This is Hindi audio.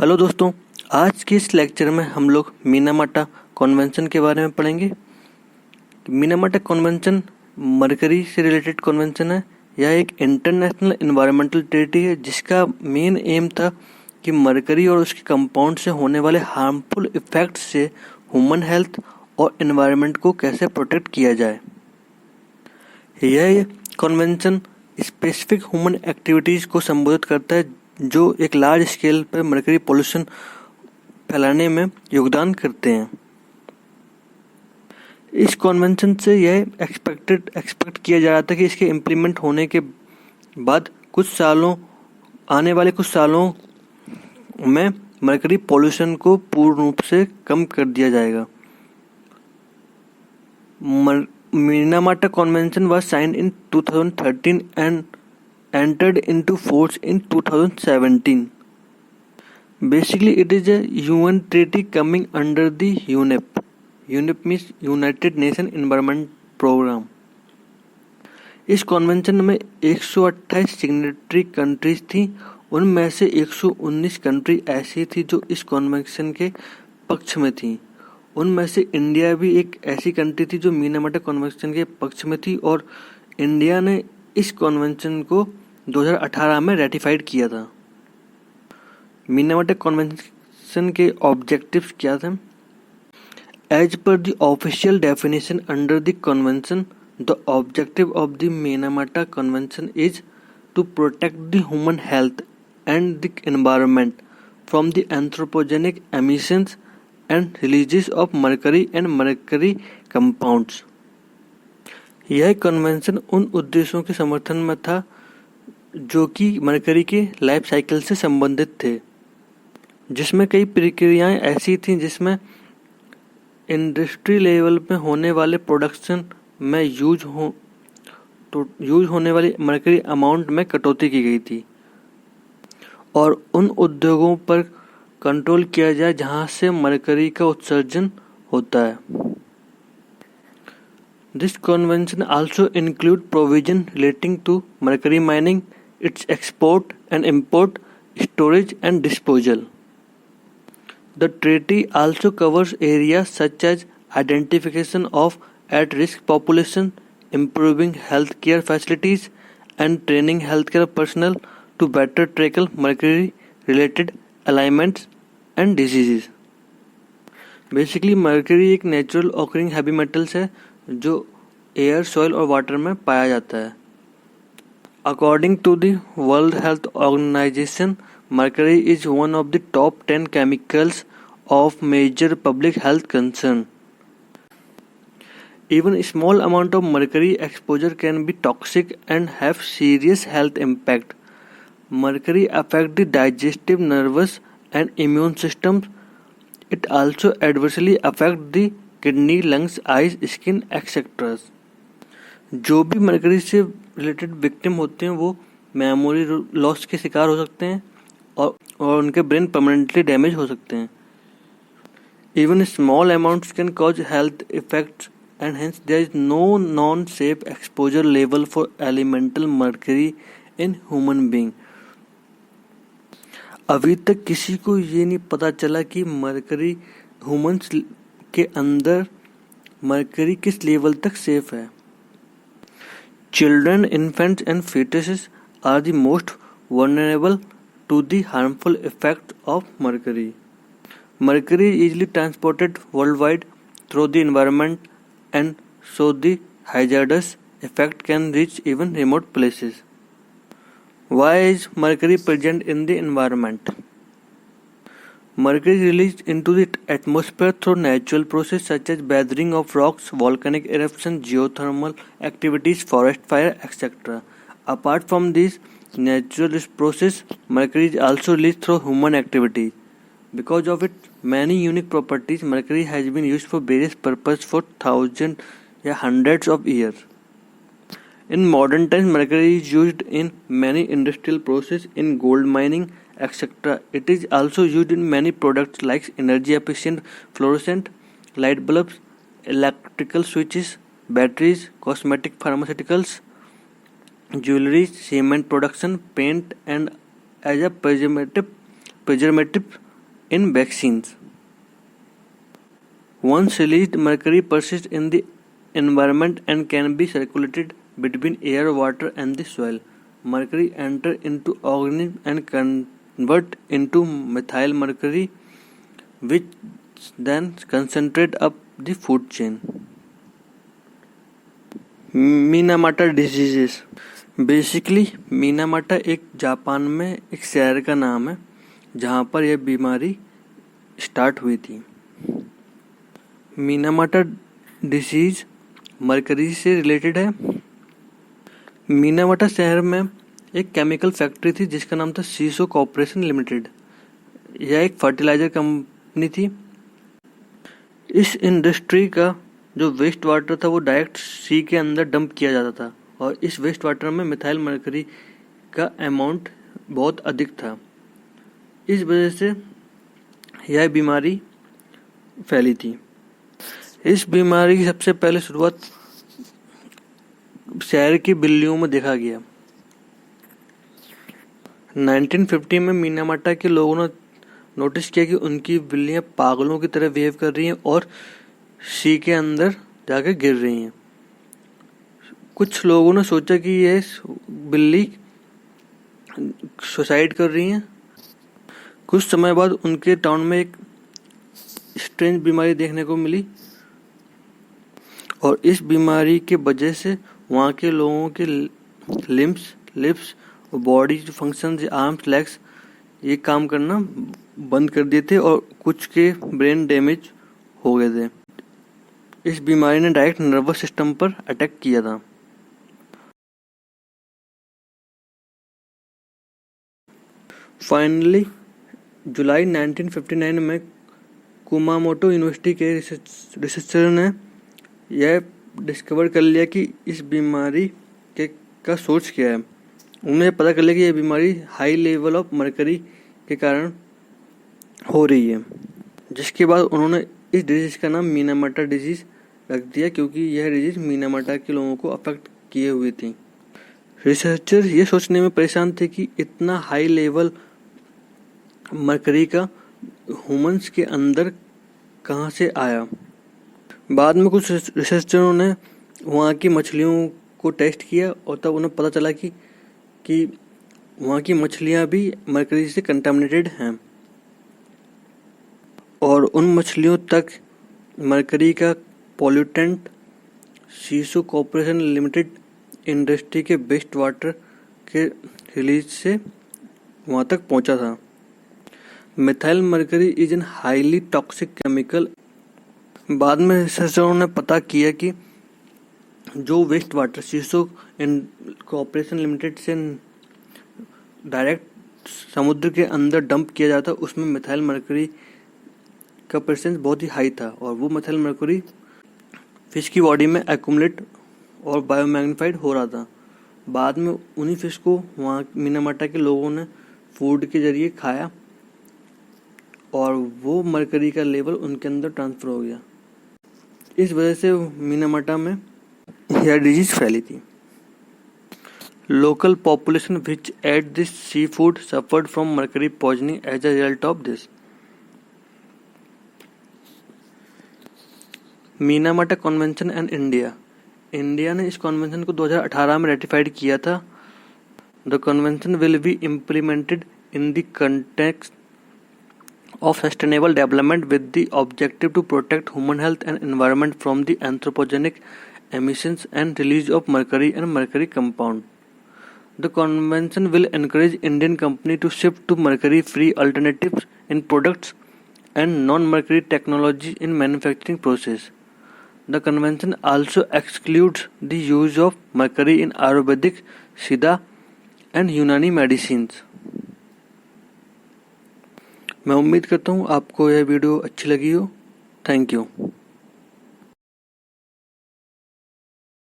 हेलो दोस्तों, आज के इस लेक्चर में हम लोग मिनामाटा कन्वेंशन के बारे में पढ़ेंगे। मिनामाटा कन्वेंशन मरकरी से रिलेटेड कन्वेंशन है। यह एक इंटरनेशनल एनवायरमेंटल ट्रीटी है जिसका मेन एम था कि मरकरी और उसके कंपाउंड से होने वाले हार्मफुल इफेक्ट से ह्यूमन हेल्थ और एनवायरनमेंट को कैसे प्रोटेक्ट किया जाए। यह कन्वेंशन स्पेसिफिक ह्यूमन एक्टिविटीज़ को संबोधित करता है जो एक लार्ज स्केल पर मरकरी पोल्यूशन फैलाने में योगदान करते हैं। इस कन्वेंशन से यह एक्सपेक्ट किया जा रहा था कि इसके इम्प्लीमेंट होने के बाद आने वाले कुछ सालों में मरकरी पोल्यूशन को पूर्ण रूप से कम कर दिया जाएगा। Minamata convention was signed in 2013 and entered into force in 2017. Basically, it is a UN treaty coming under the UNEP. UNEP means United Nations Environment Program. इस कन्वेंशन में 128 सिग्नेटरी कंट्रीज थी। उनमें से 119 कंट्री ऐसी थी जो इस कन्वेंशन के पक्ष में थी। उनमें से इंडिया भी एक ऐसी कंट्री थी जो मिनामाटा कन्वेंशन के पक्ष में थी और इंडिया ने इस कन्वेंशन को 2018 में रेटिफाइड किया था। मिनामाटा कन्वेंशन के ऑब्जेक्टिव्स क्या थे? As per the official definition under the convention, the objective of the Minamata convention is to protect the human health and the environment from the anthropogenic emissions and releases of mercury and mercury compounds। यह कन्वेंशन उन उद्देश्यों के समर्थन में था जो कि मरकरी के लाइफ साइकिल से संबंधित थे, जिसमें कई प्रक्रियाएं ऐसी थीं जिसमें इंडस्ट्री लेवल पे होने वाले प्रोडक्शन में यूज होने वाली मरकरी अमाउंट में कटौती की गई थी और उन उद्योगों पर कंट्रोल किया जाए जहां से मरकरी का उत्सर्जन होता है। This convention also include provision relating to mercury mining, its export and import, storage and disposal. The treaty also covers areas such as identification of at risk population, improving healthcare facilities and training healthcare personnel to better tackle mercury-related ailments and diseases। Basically mercury एक नेचुरल ऑकरिंग हैवी मेटल्स है जो एयर, सॉइल और वाटर में पाया जाता है। According to the World Health Organization, mercury is one of the top 10 chemicals of major public health concern. Even a small amount of mercury exposure can be toxic and have serious health impact. Mercury affects the digestive, nervous, and immune systems. It also adversely affects the kidney, lungs, eyes, skin, etc. जो भी मरकरी से रिलेटेड विक्टिम होते हैं वो मेमोरी लॉस के शिकार हो सकते हैं और उनके ब्रेन परमानेंटली डैमेज हो सकते हैं। Even small amounts can cause health effects and hence there is no non-safe exposure level for elemental mercury in human being। अभी तक किसी को ये नहीं पता चला कि मरकरी ह्यूमंस के अंदर मरकरी किस लेवल तक सेफ है। Children, infants and fetuses are the most vulnerable to the harmful effects of mercury। Mercury is easily transported worldwide through the environment and so the hazardous effect can reach even remote places। Why is mercury present in the environment? Mercury is released into the atmosphere through natural processes such as weathering of rocks, volcanic eruptions, geothermal activities, forest fire, etc. Apart from these natural processes, mercury is also released through human activities। Because of its many unique properties, mercury has been used for various purposes for thousands या hundreds of years। In modern times, mercury is used in many industrial processes, in gold mining, etc. It is also used in many products like energy efficient fluorescent light bulbs, electrical switches, batteries, cosmetic, pharmaceuticals, jewelry, cement production, paint, and as a preservative in vaccines. Once released, mercury persists in the environment and can be circulated between air, water, and the soil. Mercury enters into organisms and convert into methyl mercury, which then concentrate up the food chain. Minamata diseases. Basically Minamata एक जापान में एक शहर का नाम है जहाँ पर यह बीमारी स्टार्ट हुई थी. मीनामाटा डिसीज मरकरी से रिलेटेड है. मीनामाटा शहर में एक केमिकल फैक्ट्री थी जिसका नाम था शीसो कॉर्पोरेशन लिमिटेड. यह एक फर्टिलाइजर कंपनी थी. इस इंडस्ट्री का जो वेस्ट वाटर था वो डायरेक्ट सी के अंदर डंप किया जाता था और इस वेस्ट वाटर में मिथाइल मरकरी का अमाउंट बहुत अधिक था. इस वजह से यह बीमारी फैली थी. इस बीमारी की सबसे पहले शुरुआत शहर की बिल्लियों में देखा गया. 1950 में मीनामाटा के लोगों ने नोटिस किया कि उनकी बिल्लियां पागलों की तरह बिहेव कर रही हैं और सी के अंदर जाकर गिर रही हैं. कुछ लोगों ने सोचा कि यह बिल्ली सुसाइड कर रही हैं. कुछ समय बाद उनके टाउन में एक स्ट्रेंज बीमारी देखने को मिली और इस बीमारी के वजह से वहाँ के लोगों के लिम्स, लिप्स और बॉडी जो फंक्शन, आर्म्स, लेग्स ये काम करना बंद कर दिए थे और कुछ के ब्रेन डैमेज हो गए थे. इस बीमारी ने डायरेक्ट नर्वस सिस्टम पर अटैक किया था. फाइनली जुलाई 1959 में कुमामोटो यूनिवर्सिटी के रिसर्चर ने यह डिस्कवर कर लिया कि इस बीमारी का सोर्स क्या है. उन्हें पता कर लिया कि यह बीमारी हाई लेवल ऑफ मरकरी के कारण हो रही है, जिसके बाद उन्होंने इस डिजीज का नाम मीनामाटा डिजीज रख दिया क्योंकि यह डिजीज मीनामाटा के लोगों को अफेक्ट किए हुए थी. रिसर्चर ये सोचने में परेशान थे कि इतना हाई लेवल मरकरी का ह्यूमंस के अंदर कहाँ से आया. बाद में कुछ रिसर्चरों ने वहाँ की मछलियों को टेस्ट किया और तब उन्हें पता चला कि वहाँ की मछलियाँ भी मरकरी से कंटामिनेटेड हैं और उन मछलियों तक मरकरी का पॉल्यूटेंट शीसो कॉर्पोरेशन लिमिटेड इंडस्ट्री के वेस्ट वाटर के रिलीज से वहाँ तक पहुँचा था. Methyl mercury is an highly toxic chemical. बाद में रिसर्चरों ने पता किया कि जो वेस्ट वाटर शीसो कॉर्पोरेशन लिमिटेड से डायरेक्ट समुद्र के अंदर डंप किया जाता उसमें मिथाइल मरकरी का परसेंट बहुत ही हाई था और वो मिथाइल मरकरी फिश की बॉडी में एक्यूमुलेट और बायोमैग्नीफाइड हो रहा था. बाद में उन्हीं फिश को वहाँ मीनामाटा के लोगों ने फूड के जरिए खाया और वो मरकरी का लेवल उनके अंदर ट्रांसफर हो गया. इस वजह से मीनामाटा में यह डिजीज फैली थी. Local population which ate this seafood suffered from mercury poisoning as a result of this. Minamata convention and India ने इस कन्वेंशन को 2018 में रेटिफाइड किया था. The convention will be implemented in the context of sustainable development with the objective to protect human health and environment from the anthropogenic emissions and release of mercury and mercury compound. The convention will encourage Indian companies to shift to mercury-free alternatives in products and non-mercury technology in manufacturing process. The convention also excludes the use of mercury in Ayurvedic, Siddha and Unani medicines. मैं उम्मीद करता हूँ आपको यह वीडियो अच्छी लगी हो. Thank you.